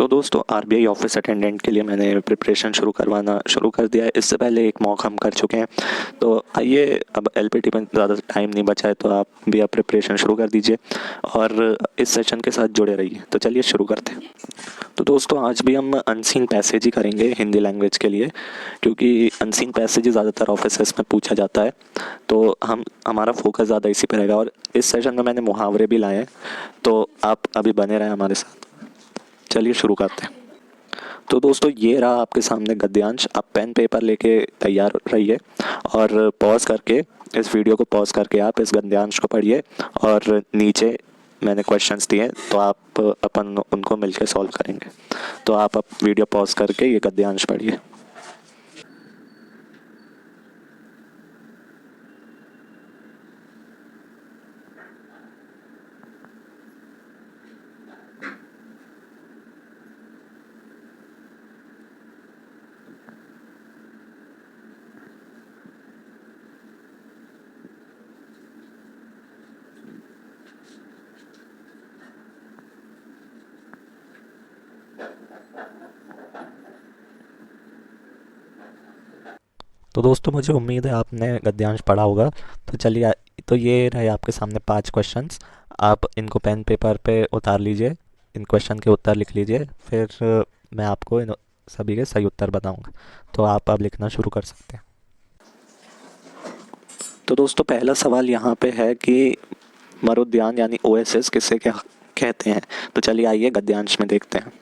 तो दोस्तों RBI office attendant के लिए मैंने प्रिपरेशन शुरू कर दिया है। इससे पहले एक मॉक हम कर चुके हैं। तो आइए अब एलपीटी में ज़्यादा टाइम नहीं बचा है, तो आप भी अब प्रिपरेशन शुरू कर दीजिए और इस सेशन के साथ जुड़े रहिए। तो चलिए शुरू करते हैं। तो दोस्तों आज भी हम अनसीन पैसेज ही करेंगे हिंदी लैंग्वेज के लिए, क्योंकि अनसीन पैसेज ज़्यादातर ऑफिसेस में पूछा जाता है। तो हमारा फोकस ज़्यादा इसी पर रहेगा और इस सेशन में मैंने मुहावरे भी लाए हैं, तो आप अभी बने रहें हमारे साथ। चलिए शुरू करते हैं। तो दोस्तों ये रहा आपके सामने गद्यांश। आप पेन पेपर लेके तैयार रहिए और पॉज करके इस वीडियो को पॉज करके आप इस गद्यांश को पढ़िए और नीचे मैंने क्वेश्चंस दिए, तो आप अपन उनको मिलकर सॉल्व करेंगे। तो आप अब वीडियो पॉज करके ये गद्यांश पढ़िए। तो दोस्तों मुझे उम्मीद है आपने गद्यांश पढ़ा होगा। तो चलिए, तो ये रहे आपके सामने 5 क्वेश्चंस। आप इनको पेन पेपर पे उतार लीजिए, इन क्वेश्चन के उत्तर लिख लीजिए, फिर मैं आपको इन सभी के सही उत्तर बताऊंगा। तो आप अब लिखना शुरू कर सकते हैं। तो दोस्तों पहला सवाल यहाँ पे है कि मरुद्यान यानी ओएसएस किसे क्या कहते हैं। तो चलिए आइए गद्यांश में देखते हैं।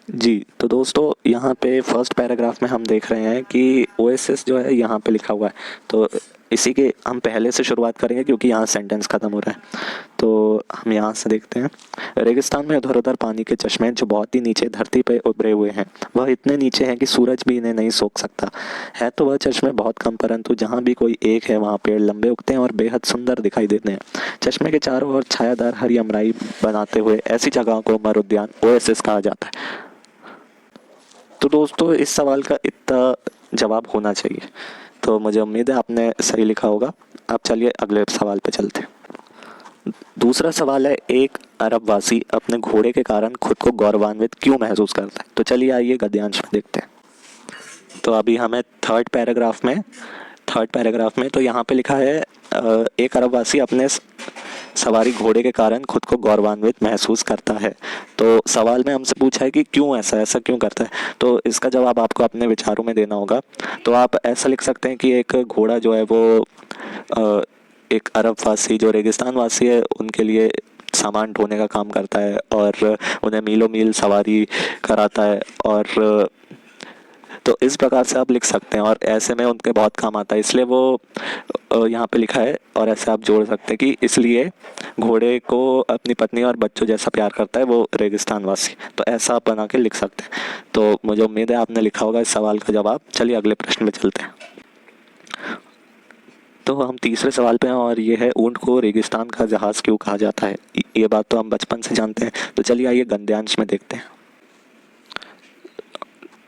जी, तो दोस्तों यहाँ पे फर्स्ट पैराग्राफ में हम देख रहे हैं कि ओएसएस जो है यहाँ पे लिखा हुआ है। तो इसी के हम पहले से शुरुआत करेंगे क्योंकि यहाँ सेंटेंस ख़त्म हो रहा है। तो हम यहाँ से देखते हैं, रेगिस्तान में उधर उधर पानी के चश्मे जो बहुत ही नीचे धरती पे उभरे हुए हैं, वह इतने नीचे हैं कि सूरज भी इन्हें नहीं सोख सकता है। तो वह चश्मे बहुत कम, परंतु जहाँ भी कोई एक है वहाँ पेड़ लंबे उगते हैं और बेहद सुंदर दिखाई देते हैं। चश्मे के चारों ओर छायादार हरी अमराई बनाते हुए ऐसी जगह को मरुद्यान ओएसिस कहा जाता है। तो दोस्तों इस सवाल का इतना जवाब होना चाहिए, तो मुझे उम्मीद है आपने सही लिखा होगा। अब चलिए अगले सवाल पे चलते हैं। दूसरा सवाल है, एक अरबवासी अपने घोड़े के कारण खुद को गौरवान्वित क्यों महसूस करता है। तो चलिए आइए गद्यांश में देखते हैं। तो अभी हमें थर्ड पैराग्राफ में तो यहाँ पे लिखा है एक अरबवासी अपने सवारी घोड़े के कारण खुद को गौरवान्वित महसूस करता है। तो सवाल में हमसे पूछा है कि क्यों ऐसा क्यों करता है। तो इसका जवाब आपको अपने विचारों में देना होगा। तो आप ऐसा लिख सकते हैं कि एक घोड़ा जो है वो एक अरबवासी जो रेगिस्तान वासी है उनके लिए सामान ढोने का काम करता है और उन्हें मीलों मील सवारी कराता है। और तो इस प्रकार से आप लिख सकते हैं और ऐसे में उनके बहुत काम आता है, इसलिए वो यहाँ पे लिखा है। और ऐसे आप जोड़ सकते हैं कि इसलिए घोड़े को अपनी पत्नी और बच्चों जैसा प्यार करता है वो रेगिस्तान वासी। तो ऐसा आप बना के लिख सकते हैं। तो मुझे उम्मीद है आपने लिखा होगा इस सवाल का जवाब। चलिए अगले प्रश्न में चलते हैं। तो हम तीसरे सवाल पे हैं और ये है, ऊंट को रेगिस्तान का जहाज़ क्यों कहा जाता है। ये बात तो हम बचपन से जानते हैं। तो चलिए आइए गद्यांश में देखते हैं।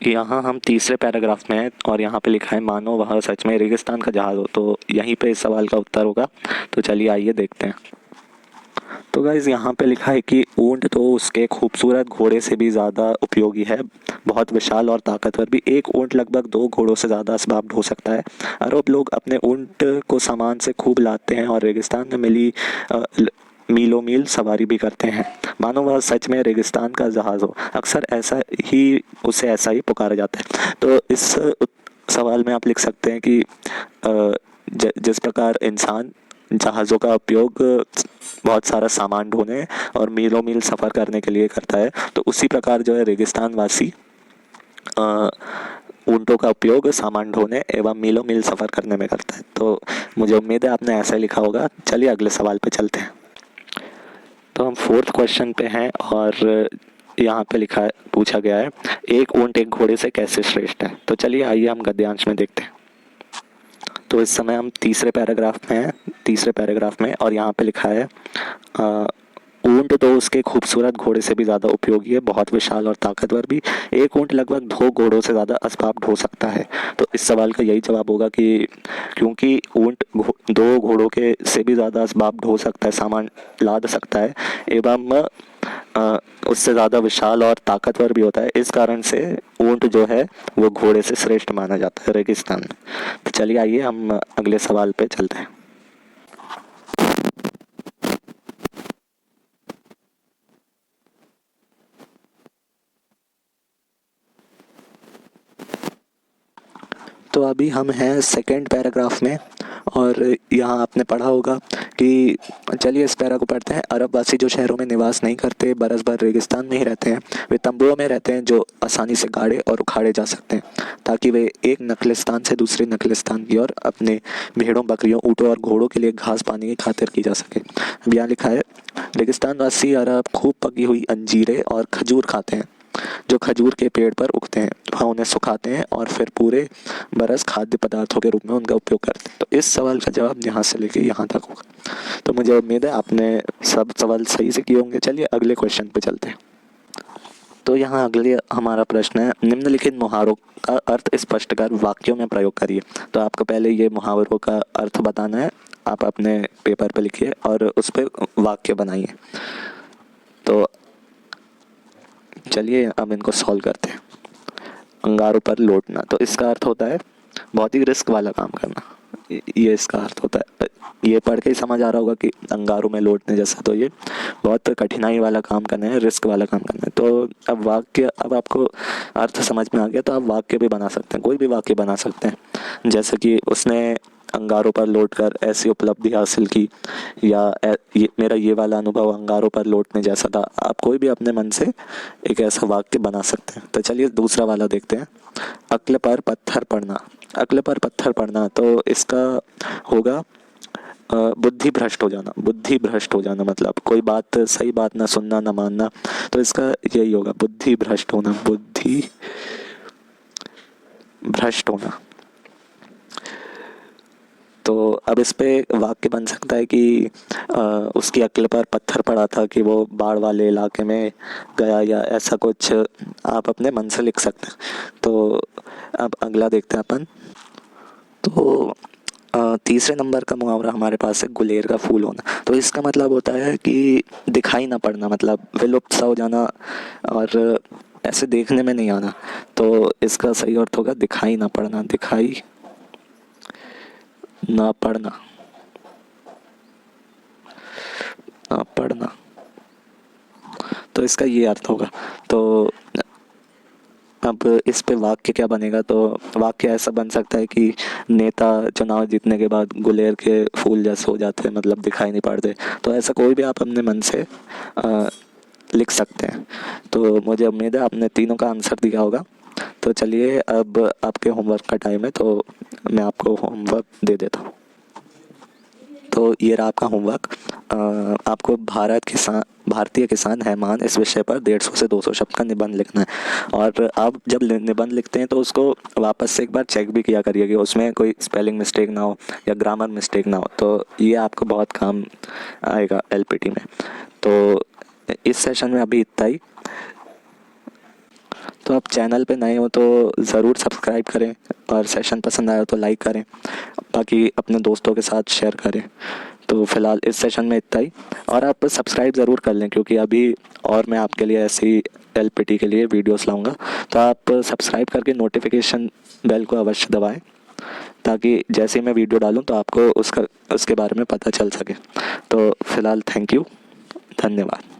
यहाँ हम तीसरे पैराग्राफ में हैं और यहाँ पे लिखा है, मानो वह सच में रेगिस्तान का जहाज़ हो। तो यहीं पे इस सवाल का उत्तर होगा। तो चलिए आइए देखते हैं। तो गाइज़ यहाँ पे लिखा है कि ऊंट तो उसके खूबसूरत घोड़े से भी ज़्यादा उपयोगी है, बहुत विशाल और ताकतवर भी। एक ऊंट लगभग 2 घोड़ों से ज़्यादा असबाब ढो सकता है। अरब लोग अपने ऊंट को सामान से खूब लाते हैं और रेगिस्तान में मिली मीलों मील सवारी भी करते हैं। मानो वह सच में रेगिस्तान का जहाज़ हो। अक्सर ऐसा ही पुकारा जाता है। तो इस सवाल में आप लिख सकते हैं कि जिस प्रकार इंसान जहाज़ों का उपयोग बहुत सारा सामान ढोने और मीलों मील सफ़र करने के लिए करता है, तो उसी प्रकार जो है रेगिस्तान वासी ऊँटों का उपयोग सामान ढोने एवं मीलों मील सफ़र करने में करता है। तो मुझे उम्मीद है आपने ऐसा लिखा होगा। चलिए अगले सवाल पे चलते हैं। तो हम 4th क्वेश्चन पे हैं और यहाँ पे पूछा गया है, एक ऊँट एक घोड़े से कैसे श्रेष्ठ है। तो चलिए आइए हम गद्यांश में देखते हैं। तो इस समय हम तीसरे पैराग्राफ में और यहाँ पे लिखा है, ऊंट तो उसके खूबसूरत घोड़े से भी ज़्यादा उपयोगी है, बहुत विशाल और ताकतवर भी। एक ऊंट लगभग 2 घोड़ों से ज़्यादा असबाब ढो सकता है। तो इस सवाल का यही जवाब होगा कि क्योंकि ऊंट 2 घोड़ों के से भी ज़्यादा असबाब ढो सकता है, सामान लाद सकता है एवं उससे ज़्यादा विशाल और ताकतवर भी होता है। इस कारण से ऊंट जो है वो घोड़े से श्रेष्ठ माना जाता है रेगिस्तान में। तो चलिए आइए हम अगले सवाल पे चलते हैं। तो अभी हम हैं सेकंड पैराग्राफ में, और यहाँ आपने पढ़ा होगा कि, चलिए इस पैरा को पढ़ते हैं। अरबवासी जो शहरों में निवास नहीं करते, बरस भर रेगिस्तान में ही रहते हैं। वे तंबुओं में रहते हैं जो आसानी से गाड़े और उखाड़े जा सकते हैं, ताकि वे एक नस्लिस्तान से दूसरे नस्लिस्तान की ओर अपने भेड़ों, बकरियों, ऊँटों और घोड़ों के लिए घास पानी की खातिर की जा सके। अब यहाँ लिखा है, रेगिस्तान वासी अरब खूब पकी हुई अंजीरें और खजूर खाते हैं, जो खजूर के पेड़ पर उगते हैं। वहाँ उन्हें सुखाते हैं और फिर पूरे बरस खाद्य पदार्थों के रूप में उनका उपयोग करते हैं। तो इस सवाल का जवाब यहाँ से लेके यहाँ तक होगा। तो मुझे उम्मीद है आपने सब सवाल सही से किए होंगे। चलिए अगले क्वेश्चन पे चलते हैं। तो यहाँ अगले हमारा प्रश्न है, निम्नलिखित मुहावरों का अर्थ स्पष्ट कर वाक्यों में प्रयोग करिए। तो आपको पहले ये मुहावरों का अर्थ बताना है, आप अपने पेपर पे लिखिए और उस पर वाक्य बनाइए। तो चलिए अब इनको सॉल्व करते हैं। अंगारों पर लौटना, तो इसका अर्थ होता है बहुत ही रिस्क वाला काम करना, ये इसका अर्थ होता है। ये पढ़ के ही समझ आ रहा होगा कि अंगारों में लौटने जैसा, तो ये बहुत कठिनाई वाला काम करना है, रिस्क वाला काम करना है। तो अब वाक्य, अब आपको अर्थ समझ में आ गया, तो आप वाक्य भी बना सकते हैं, कोई भी वाक्य बना सकते हैं। जैसे कि उसने अंगारों पर लौटकर ऐसी उपलब्धि हासिल की, या मेरा ये वाला अनुभव अंगारों पर लौटने जैसा था। आप कोई भी अपने मन से एक ऐसा वाक्य बना सकते हैं। तो चलिए दूसरा वाला देखते हैं। अक्ल पर पत्थर पड़ना, अक्ल पर पत्थर पड़ना, तो इसका होगा बुद्धि भ्रष्ट हो जाना। बुद्धि भ्रष्ट हो जाना मतलब कोई बात, सही बात ना सुनना ना मानना, तो इसका यही होगा, बुद्धि भ्रष्ट होना, बुद्धि भ्रष्ट होना। तो अब इस पे वाक्य बन सकता है कि उसकी अक्ल पर पत्थर पड़ा था कि वो बाढ़ वाले इलाके में गया, या ऐसा कुछ आप अपने मन से लिख सकते हैं। तो अब अगला देखते हैं अपन। तो तीसरे नंबर का मुहावरा हमारे पास है, गुलेर का फूल होना। तो इसका मतलब होता है कि दिखाई ना पड़ना, मतलब विलुप्त सा हो जाना और ऐसे देखने में नहीं आना। तो इसका सही अर्थ होगा दिखाई ना पड़ना, दिखाई ना पढ़ना, ना पढ़ना, तो इसका ये अर्थ होगा। तो अब इस पे वाक्य क्या बनेगा, तो वाक्य ऐसा बन सकता है कि नेता चुनाव जीतने के बाद गुलेर के फूल जैसे हो जाते हैं, मतलब दिखाई नहीं पड़ते। तो ऐसा कोई भी आप अपने मन से लिख सकते हैं। तो मुझे उम्मीद है आपने तीनों का आंसर दिया होगा। तो चलिए अब आपके होमवर्क का टाइम है, तो मैं आपको होमवर्क दे देता हूँ। तो ये रहा आपका होमवर्क। आपको भारतीय किसान है महान, इस विषय पर 150 से 200 शब्द का निबंध लिखना है। और आप जब निबंध लिखते हैं तो उसको वापस से एक बार चेक भी किया करिए कि उसमें कोई स्पेलिंग मिस्टेक ना हो या ग्रामर मिस्टेक ना हो। तो ये आपको बहुत काम आएगा एलपीटी में। तो इस सेशन में अभी इतना ही। तो आप चैनल पे नए हो तो ज़रूर सब्सक्राइब करें, और सेशन पसंद आया तो लाइक करें, बाकी अपने दोस्तों के साथ शेयर करें। तो फ़िलहाल इस सेशन में इतना ही, और आप सब्सक्राइब ज़रूर कर लें क्योंकि अभी और मैं आपके लिए ऐसी एलपीटी के लिए वीडियोस लाऊंगा। तो आप सब्सक्राइब करके नोटिफिकेशन बेल को अवश्य दबाएं, ताकि जैसे ही मैं वीडियो डालूं तो आपको उसके बारे में पता चल सके। तो फ़िलहाल थैंक यू, धन्यवाद।